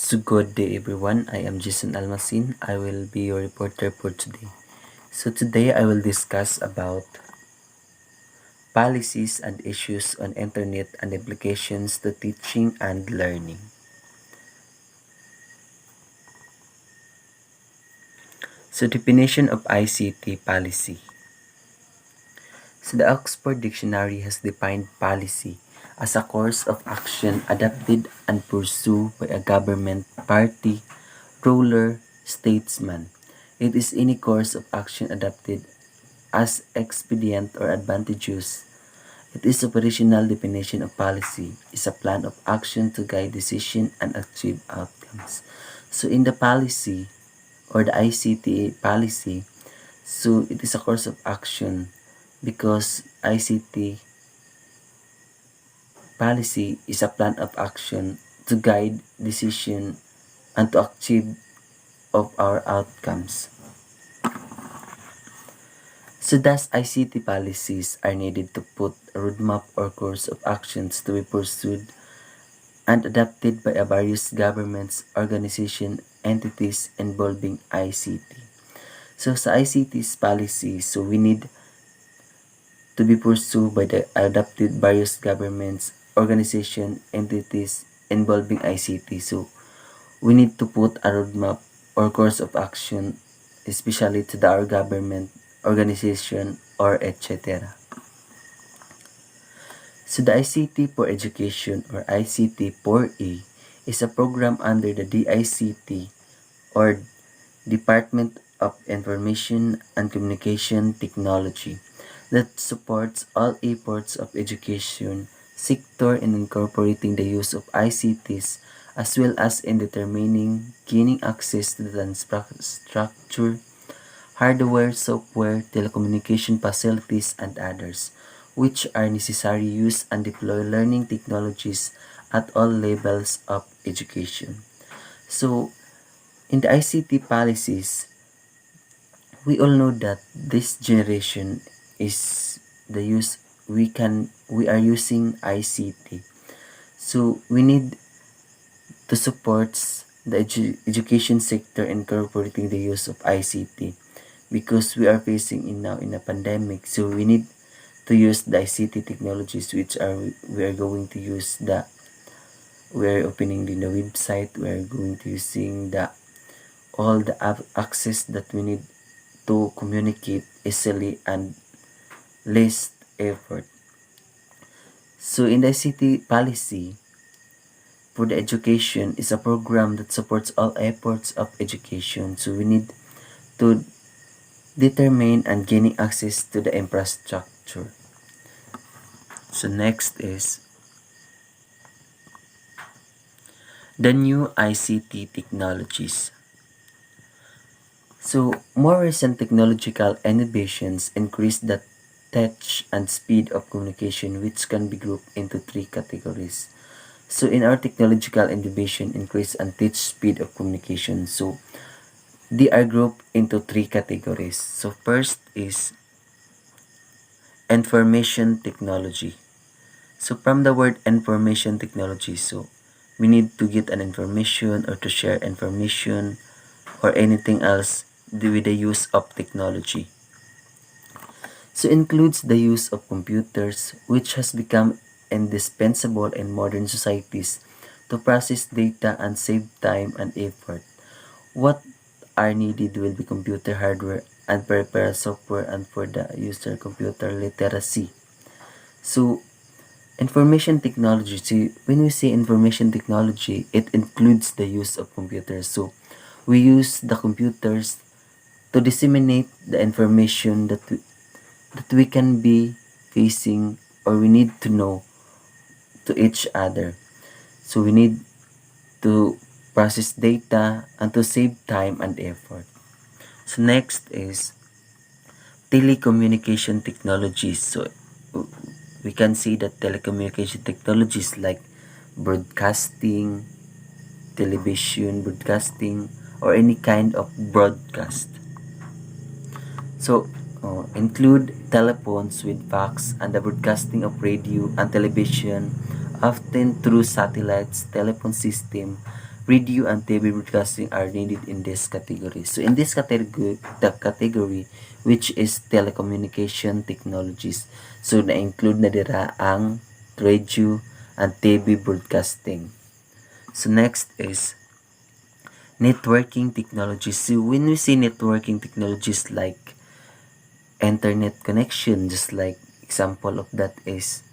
So good day everyone, I am Jason Almasin. I will be your reporter for today. So today I will discuss about policies and issues on internet and implications to teaching and learning. So definition of ICT policy. So the Oxford Dictionary has defined policy as a course of action adopted and pursued by a government, party, ruler, statesman. It is any course of action adopted as expedient or advantageous. Its operational definition of policy is a plan of action to guide decision and achieve outcomes. So in the policy or the ICT policy, so it is a course of action because ICT policy is a plan of action to guide decision and to achieve of our outcomes. So thus ICT policies are needed to put a roadmap or course of actions to be pursued and adopted by various governments, organizations, entities involving ICT. So sa ICT's policy, so we need to be pursued by the adopted various governments, organizations, entities involving ICT. So we need to put a roadmap or course of action, especially to our government, organization, or etc. So the ICT for Education or ICT 4E is a program under the DICT or Department of Information and Communication Technology that supports all efforts of education sector in incorporating the use of ICTs as well as in determining gaining access to the infrastructure, hardware, software, telecommunication facilities, and others, which are necessary use and deploy learning technologies at all levels of education. So, in the ICT policies, we all know that this generation is the use we are using ICT. So we need to support the education sector incorporating the use of ICT because we are facing now in a pandemic. So we need to use the ICT technologies which are we are going to use we are opening the website, we are going to using all the access that we need to communicate easily and least effort. So in the ICT policy for the education is a program that supports all efforts of education. So we need to determine and gaining access to the infrastructure. So next is the new ICT technologies. So more recent technological innovations increase the touch and speed of communication, which can be grouped into three categories. So in our technological innovation increase and touch speed of communication, so they are grouped into three categories. So first is information technology. So from the word information technology, so we need to get an information or to share information or anything else with the use of technology. So includes the use of computers, which has become indispensable in modern societies to process data and save time and effort. What are needed will be computer hardware and peripheral software and for the user computer literacy. So information technology, see, when we say information technology, it includes the use of computers. So we use the computers to disseminate the information that we can be facing or we need to know to each other. So we need to process data and to save time and effort. So next is telecommunication technologies. So we can see that telecommunication technologies like broadcasting, television broadcasting, or any kind of broadcast. So include telephones with fax and the broadcasting of radio and television, often through satellites, telephone system, radio and TV broadcasting are needed in this category. So in this category, the category which is telecommunication technologies. So na-include na dira ang radio and TV broadcasting. So next is networking technologies. So when we say networking technologies like internet connection, just like example of that is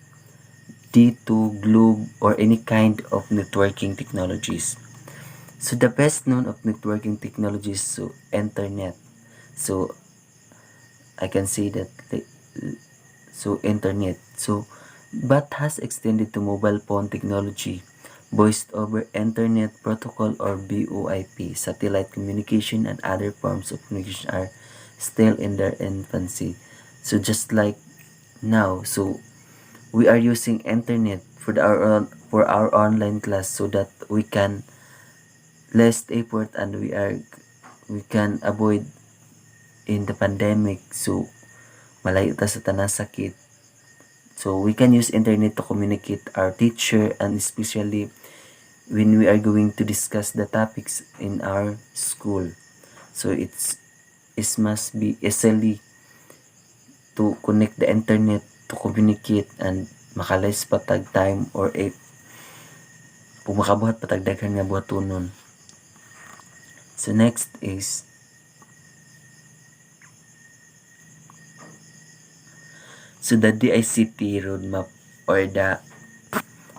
D2, Globe, or any kind of networking technologies. So the best known of networking technologies, so internet. So I can say that so internet. So but has extended to mobile phone technology, voice over internet protocol or VoIP, satellite communication and other forms of communication are still in their infancy. So just like now, so we are using internet for our online class so that we can less effort and we can avoid in the pandemic, so malayo ta sa tanang sakit. So we can use internet to communicate our teacher, and especially when we are going to discuss the topics in our school. So it must be easily to connect the internet to communicate and makalis patag time or kung makabuhat patag daghan nga buhatonon. So next is so the DICT roadmap or the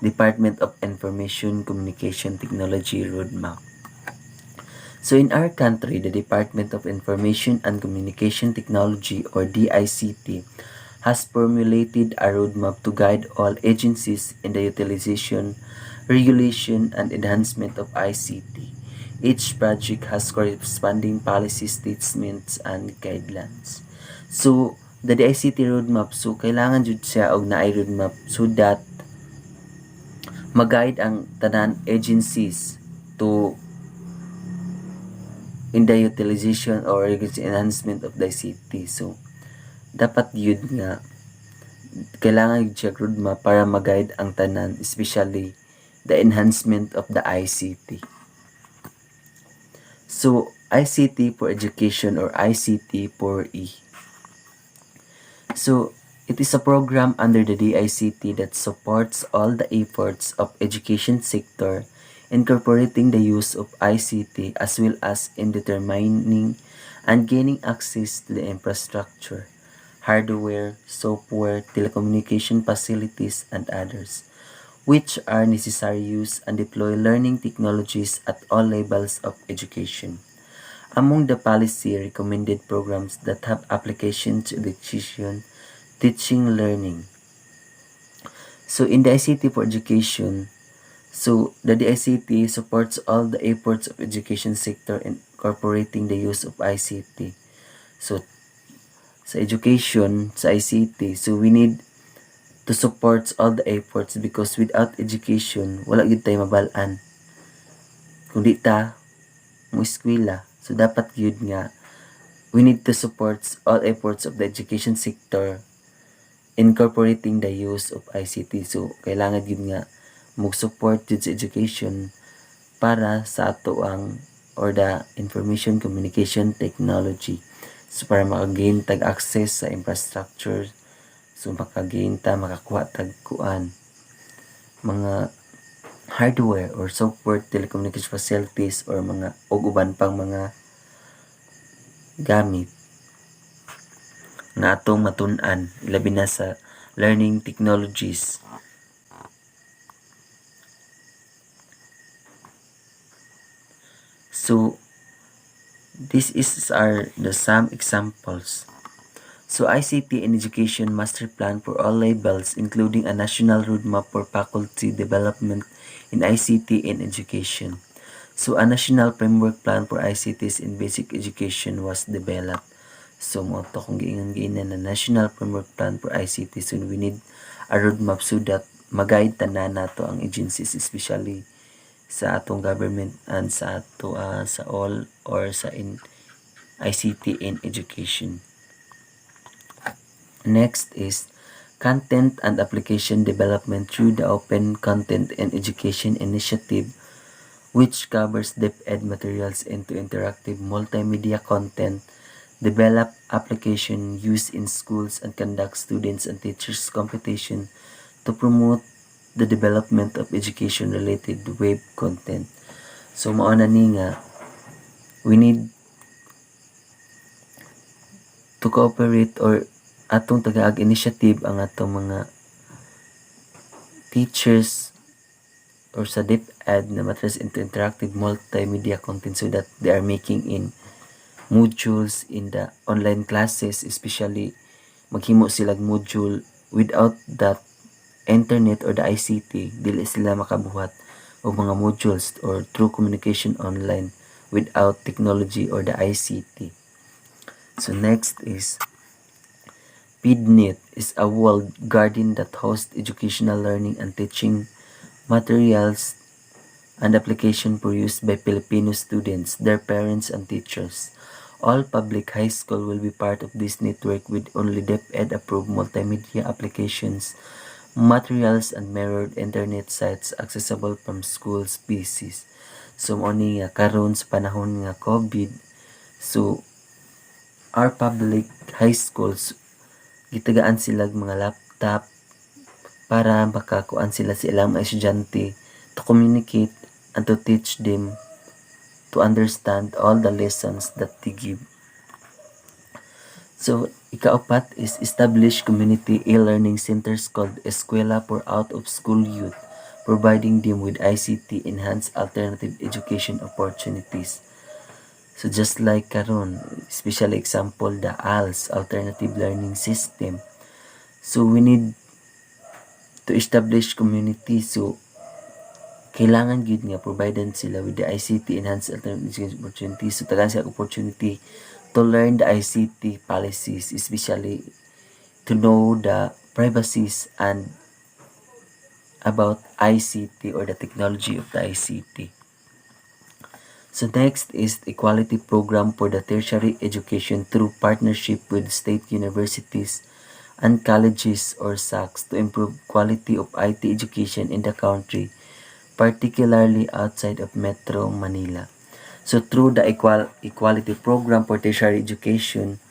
Department of Information Communication Technology roadmap. So in our country, the Department of Information and Communication Technology or DICT has formulated a roadmap to guide all agencies in the utilization, regulation, and enhancement of ICT. Each project has corresponding policy statements and guidelines. So, the DICT roadmap, so kailangan jud siya og naay roadmap so that mag-guide ang tanan agencies to in the utilization or regulation enhancement of the ICT. So, dapat yun nga kailangan yung siya roadmap para mag-guide ang tanan, especially the enhancement of the ICT. So, ICT for Education or ICT for E. So, it is a program under the DICT that supports all the efforts of education sector, incorporating the use of ICT as well as in determining and gaining access to the infrastructure, hardware, software, telecommunication facilities, and others, which are necessary use and deploy learning technologies at all levels of education. Among the policy recommended programs that have application to education, teaching, learning. So in the ICT for education, so the DICT supports all the efforts of education sector in incorporating the use of ICT. So sa education, sa ICT, so we need to support all the efforts because without education, wala gid tayo mabalaan. Kung di ta mo eskwela, so dapat yun nga we need to support all efforts of the education sector incorporating the use of ICT. So kailangan yun nga mag-support yun sa education para sa ato ang or the information communication technology. So para makagain tag access sa infrastructure, so makagain ta makakuha tag kuan mga hardware or software telecommunication facilities or mga og uban pang mga gamit na atong matun-an labi na sa learning technologies. So this is the some examples. So ICT in Education Master Plan for all levels, including a national roadmap for faculty development in ICT in education. So a national framework plan for ICTs in basic education was developed. So mo to kung giingan na national framework plan for ICT, so we need a roadmap so that mag-guide tanan nato ang agencies, especially sa atong government and sa ato sa all or sa in ICT in education. Next is content and application development through the Open Content and Education Initiative which covers DepEd materials into interactive multimedia content, develop application used in schools, and conduct students and teachers competition to promote the development of education-related web content. So, mao na ni nga, we need to cooperate or atong tagaag initiative ang atong mga teachers or sa DepEd na matras into interactive multimedia content so that they are making in modules in the online classes, especially maghimo silag module without that internet or the ICT, dili sila makabuhat og mga modules or through communication online without technology or the ICT. So next is PEDNET is a walled garden that hosts educational learning and teaching materials and application for use by Filipino students, their parents, and teachers. All public high school will be part of this network with only DepEd approved multimedia applications, materials, and mirrored internet sites accessible from schools' PCs. So mo ni nga karon sa panahon nga COVID, so our public high schools gitagaan sila mga laptop para makakuan sila sa ilang mga estudyante to communicate and to teach them to understand all the lessons that they give. So, ikaapat is establish community e-learning centers called Eskwela for Out-of-School Youth, providing them with ICT enhanced alternative education opportunities. So just like karon, especially example the ALS, Alternative Learning System. So we need to establish community, so kailangan gid nga provided sila with the ICT enhanced alternative education opportunities, so tagaan sila opportunity to learn the ICT policies, especially to know the privacies and about ICT or the technology of the ICT. So next is the equality program for the tertiary education through partnership with state universities and colleges or SACs to improve quality of IT education in the country, particularly outside of Metro Manila. So through the equality program for tertiary education,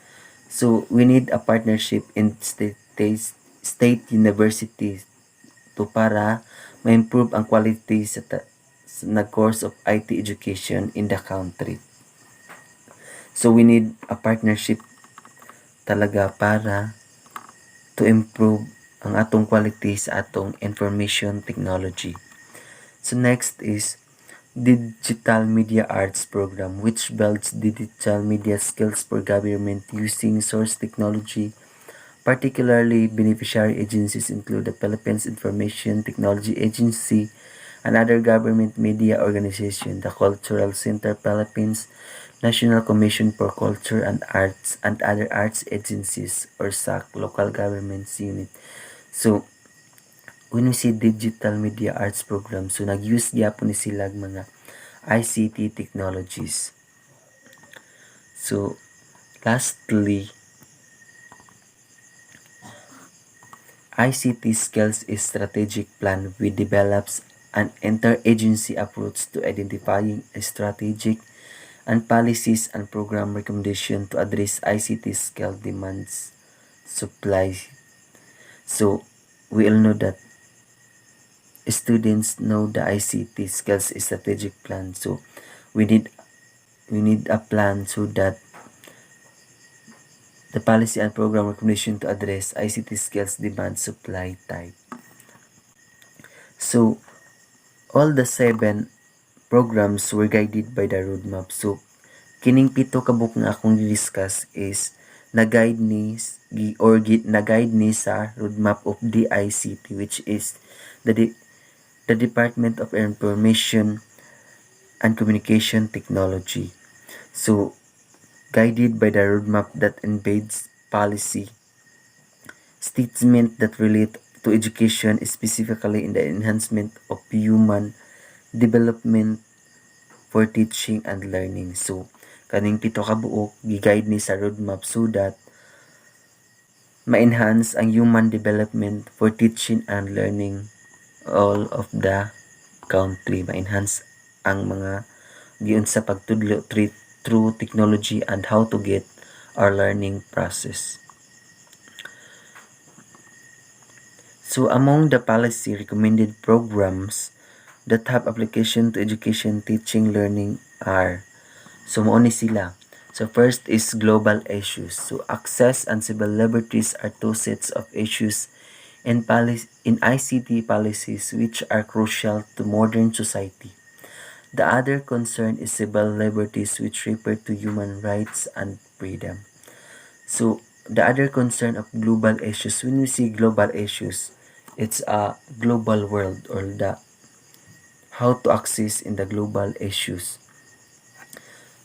so we need a partnership in state universities to para ma-improve ang quality sa course of IT education in the country. So we need a partnership talaga para to improve ang atong quality sa atong information technology. So next is Digital Media Arts Program, which builds digital media skills for government using source technology. Particularly, beneficiary agencies include the Philippines Information Technology Agency and other government media organizations, the Cultural Center Philippines, National Commission for Culture and Arts, and other arts agencies or SAC, local governments unit. So, when we see digital media arts program, so nag-use gyapon ni sila mga ICT technologies. So, lastly, ICT skills is strategic plan which develops an interagency approach to identifying strategic and policies and program recommendation to address ICT skill demands supply. So we all know that students know the ICT skills strategic plan. So we need a plan so that the policy and program recommendation to address ICT skills demand supply type. So all the 7 programs were guided by the roadmap. So kining pito ka book nga akong discuss is na-guide ni sa roadmap of DICT, which is the Department of Information and Communication Technology. So guided by the roadmap that embeds policy statements that relate to education, specifically in the enhancement of human development for teaching and learning. So kaning pito ka buok gi-guide ni sa roadmap so that ma-enhance ang human development for teaching and learning all of the country, ma-enhance ang mga giun sa pagtudlo through technology and how to get our learning process. So among the policy recommended programs that have application to education, teaching, learning are, so mao ni sila. So first is global issues. So access and civil liberties are two sets of issues in ICT policies which are crucial to modern society. The other concern is civil liberties which refer to human rights and freedom. So the other concern of global issues, when we see global issues, it's a global world or the how to access in the global issues.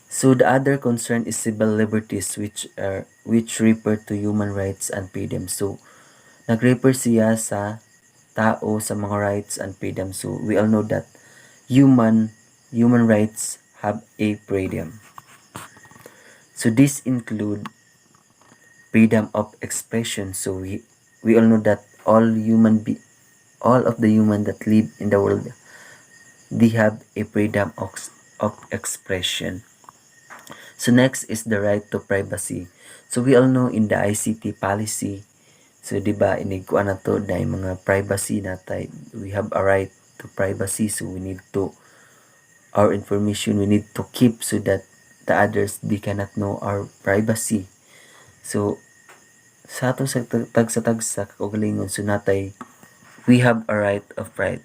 So the other concern is civil liberties which refer to human rights and freedom. So nag-refer siya sa tao sa mga rights and freedom. So we all know that human rights have a freedom. So this include freedom of expression. So we all know that all of the human that live in the world, they have a freedom of expression. So next is the right to privacy. So we all know in the ICT policy, so di ba inigkuan na to na mga privacy natay, we have a right to privacy, so we need to our information we need to keep so that the others they cannot know our privacy. So sa ato sa tag sa kaugalingon, so natay we have a right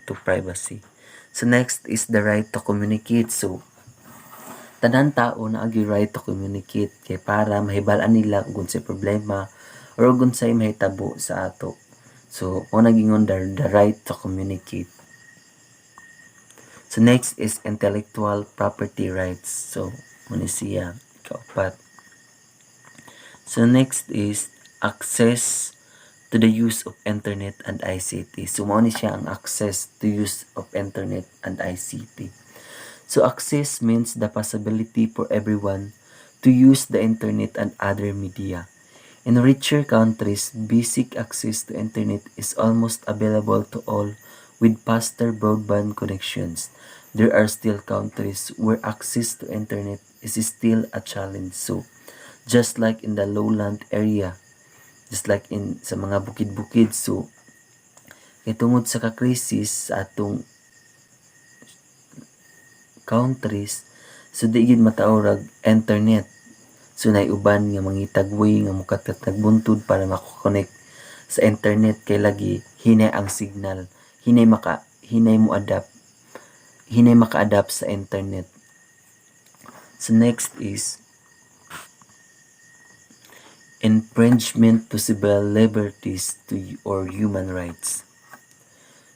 to privacy. So next is the right to communicate. So tanan tao na agi right to communicate kay para mahibal-an nila kung unsay problema or kung unsay mahitabo sa ato. So mo nagingon the right to communicate. So next is intellectual property rights. So mo ni siya kaupat. So next is access to the use of internet and ICT. So mo ni siya ang access to use of internet and ICT. So access means the possibility for everyone to use the internet and other media. In richer countries, basic access to internet is almost available to all with faster broadband connections. There are still countries where access to internet is still a challenge. So, just like in the lowland area, just like in sa mga bukid-bukid, so itungod sa ka-crisis sa atong countries, so di gid mataorag internet. So uban nga mangitag way nga mukatat nagbuntod para mako-connect sa internet kay lagi hinay ang signal, hinay maka-adapt sa internet. So next is infringement to civil liberties or human rights.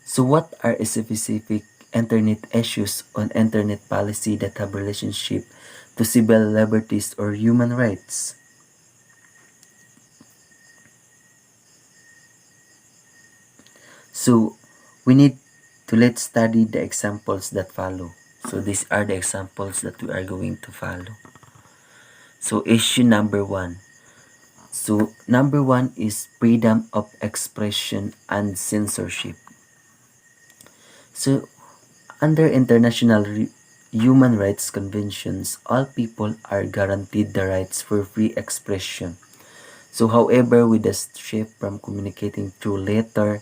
So what are specific internet issues on internet policy that have relationship to civil liberties or human rights? So we need to let's study the examples that follow. So these are the examples that we are going to follow. So issue number 1. So number 1 is freedom of expression and censorship. So under international human rights conventions, all people are guaranteed the rights for free expression. So however, with the shift from communicating through letter,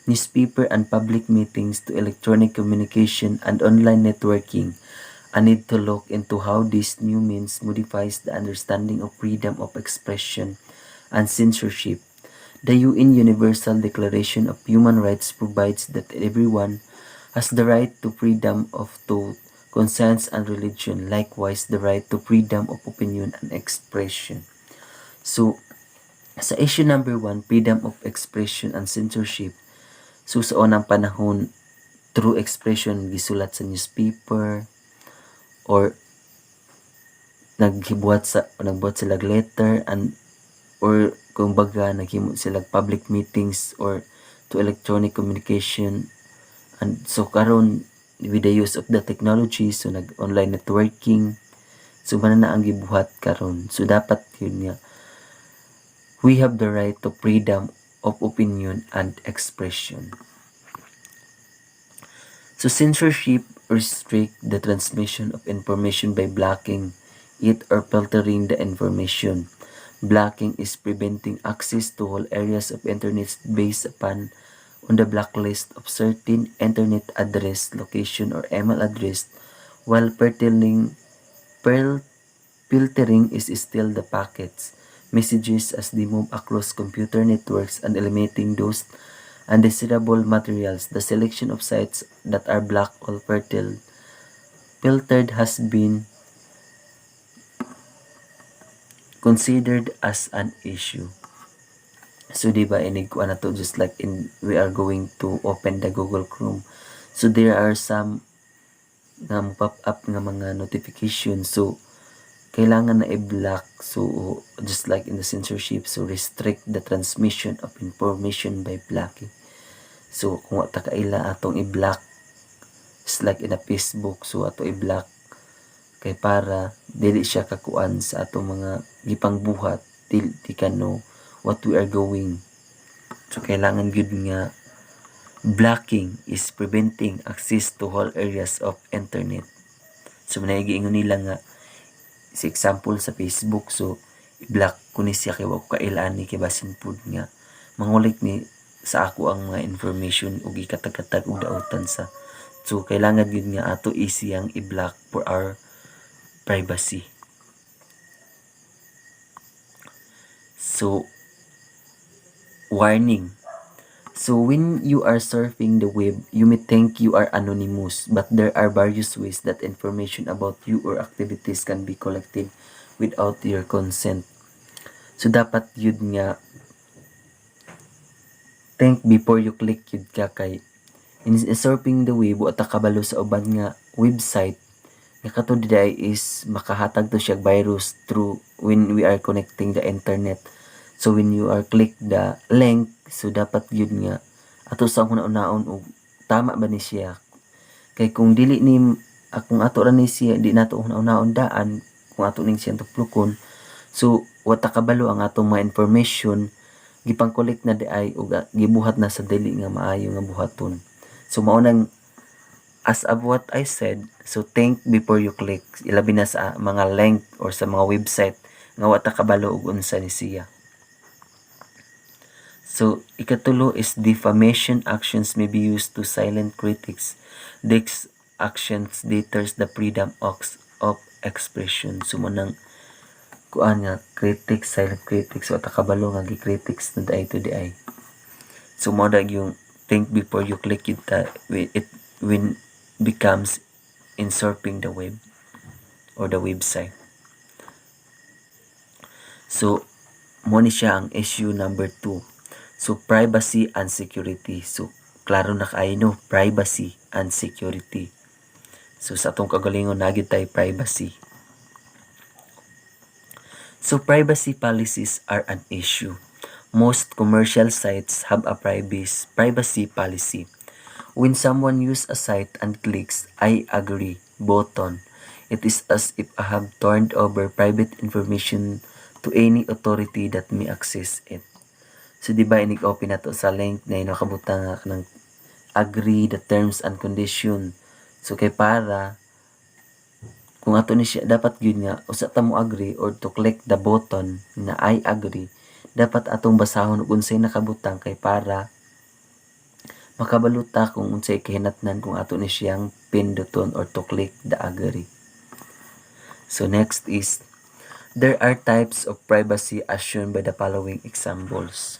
newspaper and public meetings to electronic communication and online networking, I need to look into how this new means modifies the understanding of freedom of expression and censorship. The UN Universal Declaration of Human Rights provides that everyone has the right to freedom of thought, conscience, and religion, likewise the right to freedom of opinion and expression. So, sa issue number 1, freedom of expression and censorship, so sa unang panahon, true expression gisulat sa newspaper or nagbuhat sila letter and or kung baga naghimo sila public meetings or to electronic communication. And so karon with the use of the technology, so nag-online networking, so man na ang gibuhat karon. So dapat yun nga, we have the right to freedom of opinion and expression. So censorship restrict the transmission of information by blocking it or filtering the information. Blocking is preventing access to all areas of internet based upon on the blacklist of certain internet address, location, or email address, while filtering is still the packets, messages as they move across computer networks and eliminating those undesirable materials. The selection of sites that are blocked or filtered has been considered as an issue. So di ba inig ko na to, just like in we are going to open the Google Chrome. So there are some nga pop up nga mga notification. So kailangan na i-block. So just like in the censorship, so restrict the transmission of information by blocking. So kung ta kaila atong i-block, just like in a Facebook, so ato i-block kay para dili siya kakuan sa atong mga gipang buhat, di ka know what we are going. So kailangan gyud nga blocking is preventing access to all areas of internet. So managiingon nila nga sa example sa Facebook, so i-block ko ni siya kay wa ko kailani kay basin pud nga mangulik ni sa ako ang mga information ug ikatag-katag og daotan sa. So kailangan gyud nga ato easy ang i-block for our privacy. So warning. So when you are surfing the web, you may think you are anonymous, but there are various ways that information about you or activities can be collected without your consent. So dapat yun nga think before you click yun ka kay in surfing the web o kabalo sa uban nga website nga kato diday is makahatag to siya virus through when we are connecting the internet. So when you are click the link, so dapat yun nga ato sa una-unaon og tama ba ni siya. Kay kung dili ni kung ato ra ni siya di nato una-unaon daan kung ato ning siya tuplukon. So wata kabalo ang atong mga information gipang collect na diay ug gibuhat na sa dili nga maayo nga buhaton. So mao nang as of what I said, so think before you click, ilabi na sa mga link or sa mga website nga wata kabalo og unsa ni siya. So, ikatulo is defamation actions may be used to silence critics. These actions deters the freedom of expression. So, manang kuan nga critics, silent critics, o takabalo nga gi-critics na daay to diay. So, mo yung think before you click it, when becomes in surfing the web or the website. So, mo ni siya ang issue number 2. So, privacy and security. So, klaro na kayo, no? Privacy and security. So, sa atong kagalingon, nagid tayo privacy. So, privacy policies are an issue. Most commercial sites have a privacy policy. When someone uses a site and clicks I agree button, it is as if I have turned over private information to any authority that may access it. So, di ba, inig-open na to sa link na nakabutang ng agree the terms and condition. So, kay para, kung ato ni siya, dapat yun nga, usa ta mo agree or to click the button na I agree, dapat atong basahon kung unsay nakabutang kay para makabaluta kung unsay kahinatnan kung ato ni siyang pinduton or to click the agree. So, next is, there are types of privacy as shown by the following examples.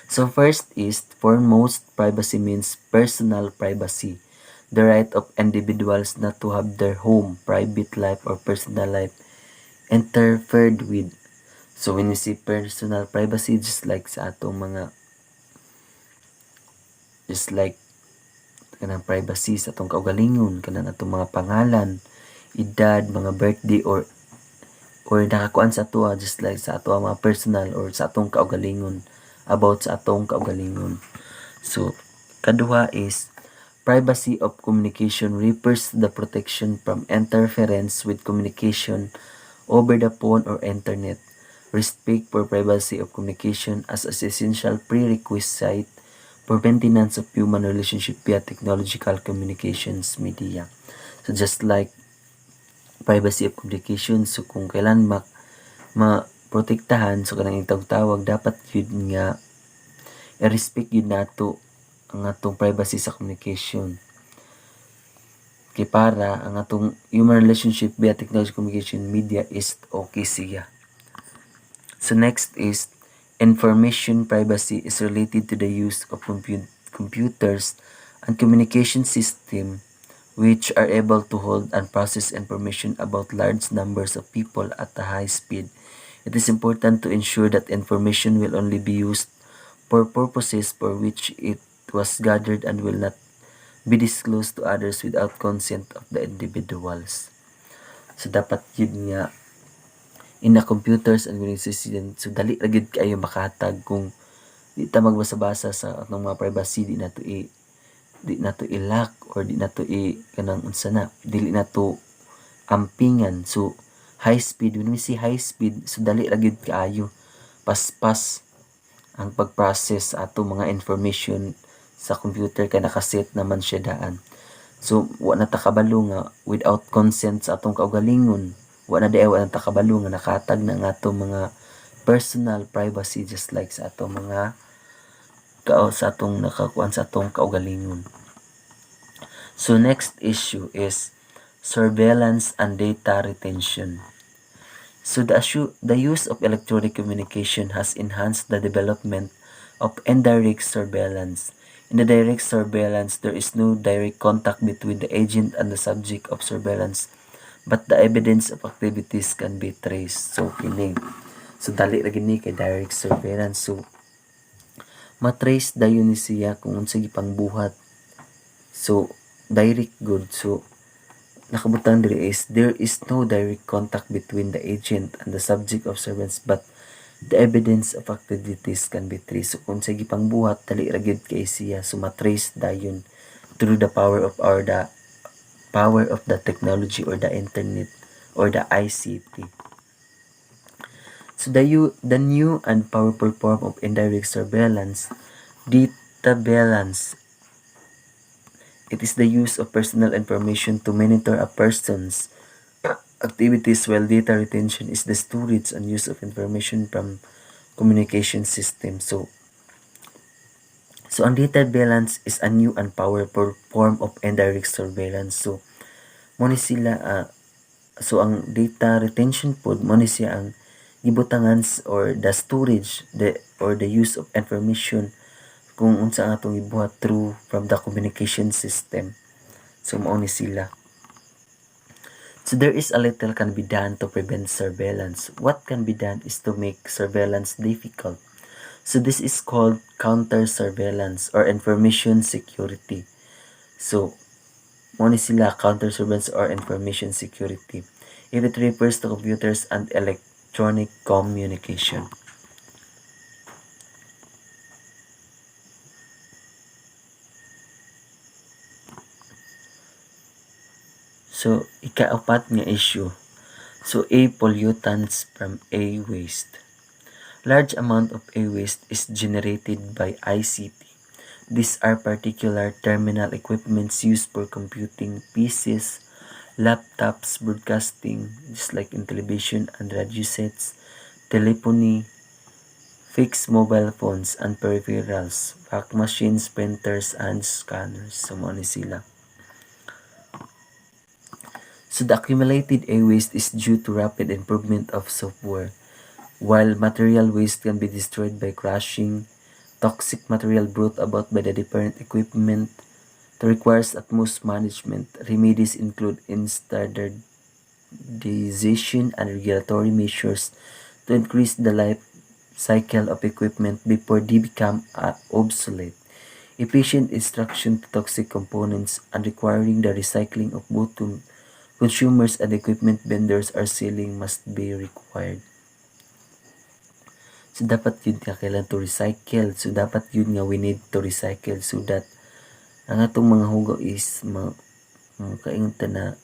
So first is, foremost, privacy means personal privacy, the right of individuals not to have their home, private life, or personal life interfered with. So when you see personal privacy, just like sa atong mga, just like kanang privacy sa atong kaugalingon, kanang atong mga pangalan, edad, mga birthday, or nakakuan sa ato, just like sa ato mga personal or sa atong kaugalingon, about sa atong kaugalingon. So, kaduha is, privacy of communication refers to the protection from interference with communication over the phone or internet. Respect for privacy of communication as an essential prerequisite for maintenance of human relationship via technological communications media. So just like privacy of communication, so kung kailan maprotektahan, so kanang tawag dapat yun nga i-respect yun nato ang atong privacy sa communication. Kay para ang atong human relationship via technology communication media is okay siya. So next is information privacy is related to the use of computers and communication system which are able to hold and process information about large numbers of people at a high speed. It is important to ensure that information will only be used for purposes for which it was gathered and will not be disclosed to others without consent of the individuals. So dapat yun nga in the computers and communication system, so dali ra gyud kayo makahatag kung di ta magbasa-basa sa atong mga privacy, di na to i-lock or di na to kanang unsa na, dili na to ampingan. So high speed, when we say high speed, so dali ra gyud kaayo paspas ang pag-process sa atong mga information sa computer kay nakaset naman siya daan. So wa na ta kabalo nga without consent sa atong kaugalingon, wa na ta kabalo nga nakatag na nga atong mga personal privacy just like sa atong mga sa atong nakakuan sa atong kaugalingon. So next issue is surveillance and data retention. So the use of electronic communication has enhanced the development of indirect surveillance. In the direct surveillance, there is no direct contact between the agent and the subject of surveillance, but the evidence of activities can be traced. So kini, so dali ra gini kay direct surveillance. So matrace dayon ni siya kung unsa gipangbuhat. So direct good. So nakabutang diri is there is no direct contact between the agent and the subject of surveillance, but the evidence of activities can be traced. So kung sa gipangbuhat dali ra gyud kay siya, so matrace dayon through the power of the technology or the internet or the ICT. So the new and powerful form of indirect surveillance, data balance. It is the use of personal information to monitor a person's activities, while data retention is the storage and use of information from communication system. So ang data balance is a new and powerful form of indirect surveillance. So mo ni sila so ang data retention pod mo ni siya ang gibutangan or the storage or the use of information kung unsa ang atong ibuhat through from the communication system. So mao ni sila. So there is a little can be done to prevent surveillance. What can be done is to make surveillance difficult. So this is called counter surveillance or information security. So mao ni sila counter surveillance or information security if it refers to computers and electronic communication. So, ikaapat nga issue. So, A pollutants from A waste. Large amount of A waste is generated by ICT. These are particular terminal equipments used for computing PCs, laptops, broadcasting, just like in television and radio sets, telephony, fixed mobile phones and peripherals, fax machines, printers, and scanners. So, mo ni sila. So the accumulated e-waste is due to rapid improvement of software. While material waste can be destroyed by crushing, toxic material brought about by the different equipment that requires utmost management. Remedies include standardization and regulatory measures to increase the life cycle of equipment before they become obsolete. Efficient instruction to toxic components and requiring the recycling of both consumers and equipment vendors are selling must be required. So dapat yun nga kailan to recycle. So dapat yun nga we need to recycle so that ang atong mga hugaw is kaingon na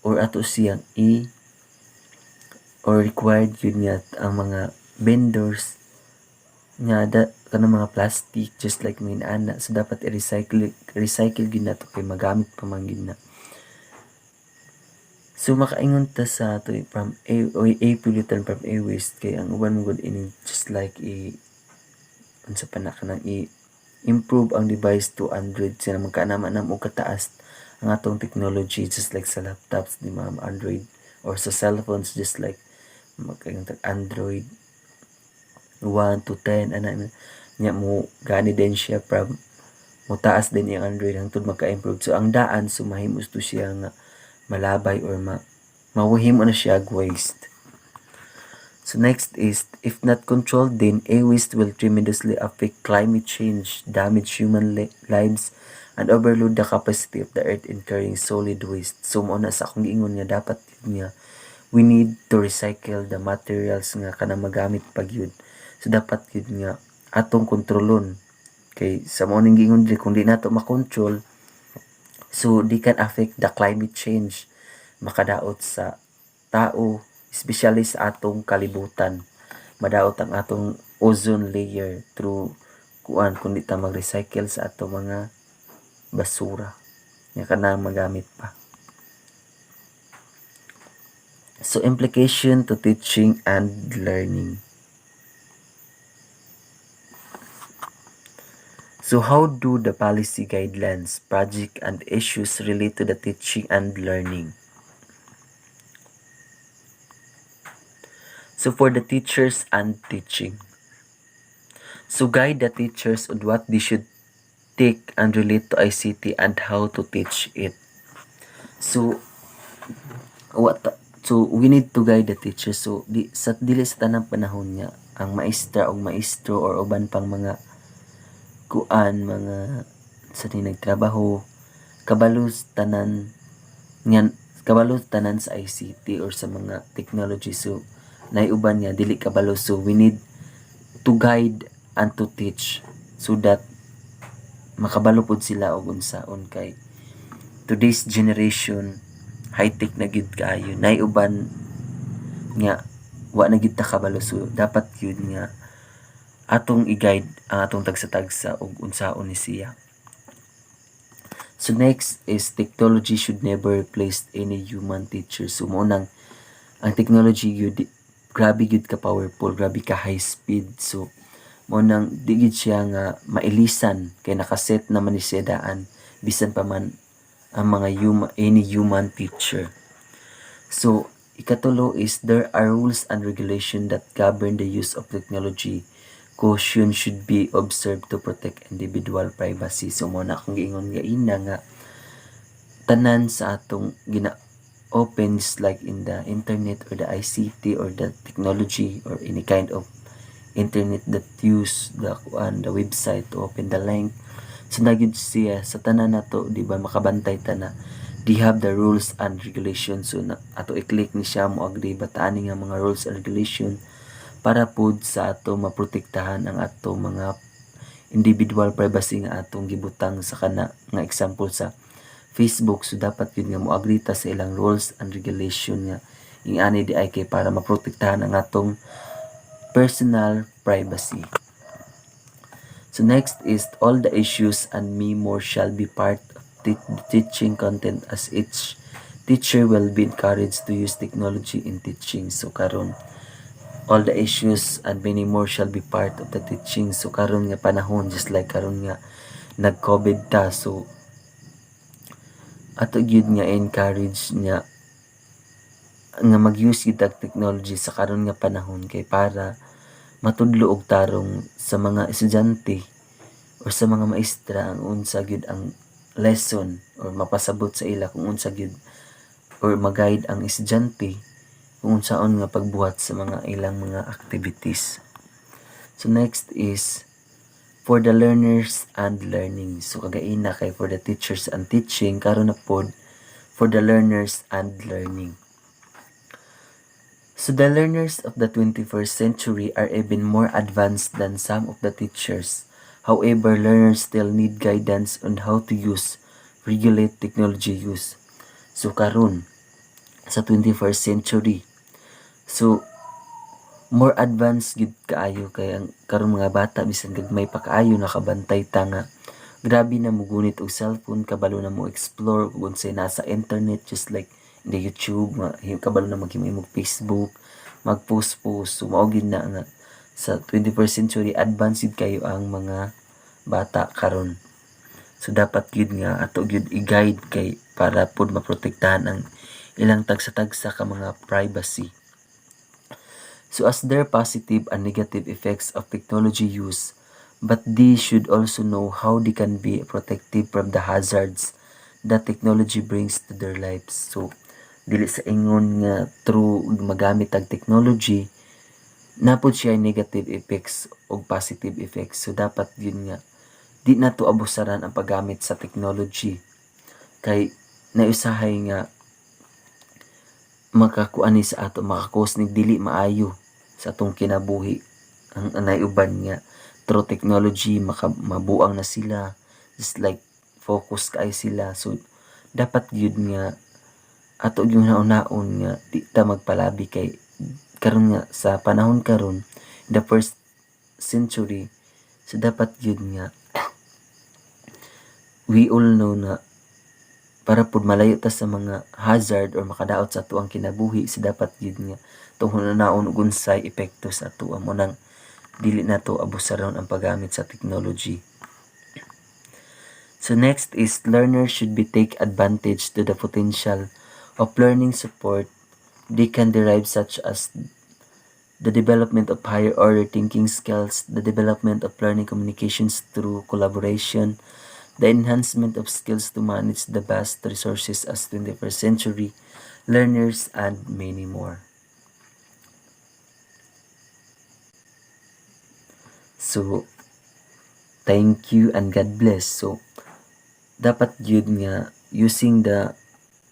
or ato siyang or required yun nga ang mga vendors nga kanang mga plastic just like may ana, so dapat i-recycle gid nato kay magamit pa man gid na. So makaingon ta sa to from a pollutant from a waste kay ang uban mo gud ini just like unsa pa na kanang improve ang device to Android sila magkaanaman og kataas ang atong technology just like sa laptops di ma'am Android or sa cellphones just like magkaingon tag Android 1 to 10 ana nya mo gani din siya from mo taas din yung Android hangtod magka-improve. So ang daan so mahimos to siya nga malabay or mawahimo na siya waste. So next is, if not controlled then waste will tremendously affect climate change, damage human lives, and overload the capacity of the earth in carrying solid waste. So mao na sa akong giingon nga dapat yun nga we need to recycle the materials nga kanang magamit pag yun. So dapat yun nga atong kontrolon kay sa mao ning giingon kung di nato makontrol so di can affect the climate change makadaot sa tao especially sa atong kalibutan madaot ang atong ozone layer through kuan kung di ta mag-recycle sa atong mga basura nga kanang magamit pa. So implication to teaching and learning. So how do the policy guidelines, project, and issues relate to the teaching and learning? So for the teachers and teaching. So guide the teachers on what they should take and relate to ICT and how to teach it. So we need to guide the teachers. So dili sa tanang panahon niya ang maestra o maestro or uban pang mga mga sa nagtrabaho kabalos tanan sa ICT or sa mga technology so naiuban niya dili kabalo so we need to guide and to teach so that makabalo pod sila og unsaon kay today's generation high tech na gid kaayo naiuban nga wa na gid ta kabalo so dapat yun nga atong i-guide ang atong tagsa-tagsa og unsaon ni siya. So next is technology should never replace any human teacher. So mo nang ang technology yun grabe gid ka powerful, grabe ka high speed. So mo nang di gid siya nga mailisan kay nakaset naman ni siya daan bisan pa man ang mga any human teacher. So ikatulo is there are rules and regulation that govern the use of technology. Caution should be observed to protect individual privacy. So mo na akong giingon nga ina nga tanan sa atong open like in the internet or the ICT or the technology or any kind of internet that use the website to open the link. So nagyud siya sa tanan nato di ba makabantay ta na they have the rules and regulations. So ato i-click ni siya mo agree bataan nga mga rules and regulation para pod sa ato maprotektahan ang ato mga individual privacy nga atong gibutang sa kana nga example sa Facebook. So dapat yun nga mo agree ta sa ilang rules and regulation nga ingani di ay kay para maprotektahan ang atong personal privacy. So next is all the issues and more shall be part of the teaching content as each teacher will be encouraged to use technology in teaching. So karon all the issues and many more shall be part of the teaching. So karon nga panahon just like karon nga nag-COVID ta so ato gyud nga encourage nga mag-use gid technology sa karon nga panahon kay para matudlo og tarong sa mga estudyante o sa mga maestra ang unsa gyud ang lesson or mapasabot sa ila kung unsa gyud or mag-guide ang estudyante kung unsaon nga pagbuhat sa mga ilang mga activities. So next is for the learners and learning. So kagaina kay for the teachers and teaching karon na pod for the learners and learning. So the learners of the 21st century are even more advanced than some of the teachers. However, learners still need guidance on how to regulate technology use. So karon sa 21st century. So more advanced gid kaayo kay ang karon mga bata bisan gagmay pa kaayo nakabantay ta nga grabe na mo gunit og cellphone, kabalo na mo explore kung unsay nasa internet, just like in the YouTube kabalo na maghimo Facebook, mag-post so mao gid na nga sa 21st century advanced kayo ang mga bata karon. So dapat gyud nga ato gyud i-guide kay para pud maprotektahan ang ilang tagsa-tagsa ka mga privacy. So as there are positive and negative effects of technology use, but these should also know how they can be protective from the hazards that technology brings to their lives. So dili sa ingon nga through magamit ang technology napod siya negative effects o positive effects. So dapat yun nga di na to abusaran ang paggamit sa technology kay nausahay nga makakuan ni sa ato makakos ni dili maayo sa atong kinabuhi ang anay uban nga through technology mabuang na sila, just like focus kay sila. So dapat gyud nga ato yung naon nga di ta magpalabi kay karon nga sa panahon karon the first century. So dapat gyud nga we all know na para pud malayo ta sa mga hazard or makadaot sa atuang kinabuhi, so dapat gyud nga tuhon na naon og unsay epekto sa atuwa mo nang dili na to abusaron ang paggamit sa technology. So next is learners should be take advantage to the potential of learning support they can derive, such as the development of higher order thinking skills, the development of learning communications through collaboration, the enhancement of skills to manage the vast resources as 21st century learners, and many more. So, thank you and God bless. So, dapat yun nga using the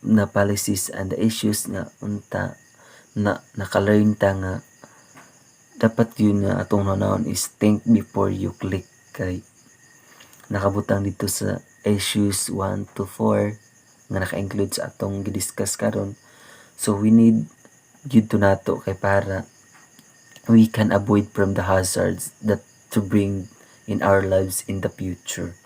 na policies and the issues nga unta na nakalearn ta nga dapat yun nga atong nanawon is think before you click kay nakabutang dito sa issues 1 to 4 nga naka-include sa atong gidiscuss karon. So we need gyud to nato kay para we can avoid from the hazards that to bring in our lives in the future.